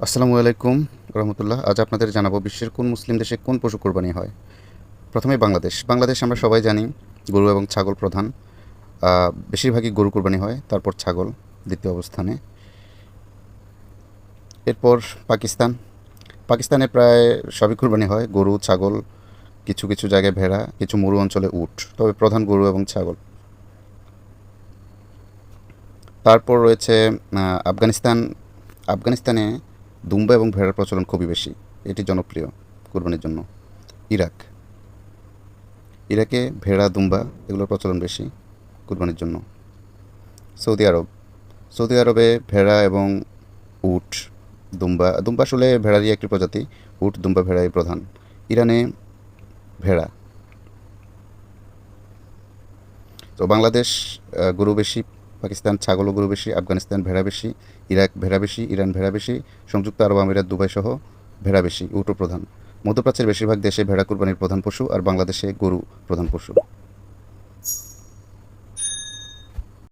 আসসালামু আলাইকুম রহমতুল্লাহ। আজ আপনাদের জানাবো বিশ্বের কোন মুসলিম দেশে কোন পশু কোরবানি হয়। প্রথমে বাংলাদেশ আমরা সবাই জানি গরু এবং ছাগল প্রধান। বেশিরভাগই গরু কোরবানি হয়, তারপর ছাগল দ্বিতীয় অবস্থানে। এরপর পাকিস্তান। পাকিস্তানে প্রায় সবই কোরবানি হয়, গরু ছাগল, কিছু কিছু জায়গায় ভেড়া, কিছু মরু অঞ্চলে উট, তবে প্রধান গরু এবং ছাগল। তারপর রয়েছে আফগানিস্তান। আফগানিস্তানে দুম্বা এবং ভেড়ার প্রচলন খুবই বেশি, এটি জনপ্রিয় কোরবানির জন্য। ইরাক। ইরাকে ভেড়া দুম্বা এগুলোর প্রচলন বেশি কুরবানির জন্য। সৌদি আরব। সৌদি আরবে ভেড়া এবং উট, দুম্বা দুম্বা আসলে ভেড়ারই একটি প্রজাতি, উট দুম্বা ভেড়াই প্রধান। ইরানে ভেড়া। তো বাংলাদেশ গরু বেশি, পাকিস্তান ছাগল ও গরু বেশি, আফগানিস্তান ভেড়া বেশি, ইরাক ভেড়া বেশি, ইরান ভেড়া বেশি, সংযুক্ত আরব আমিরাত দুবাই সহ ভেড়া বেশি, উটও প্রধান। মধ্যপ্রাচ্যের বেশিরভাগ দেশে ভেড়া কুরবানির প্রধান পশু, আর বাংলাদেশে গরু প্রধান পশু।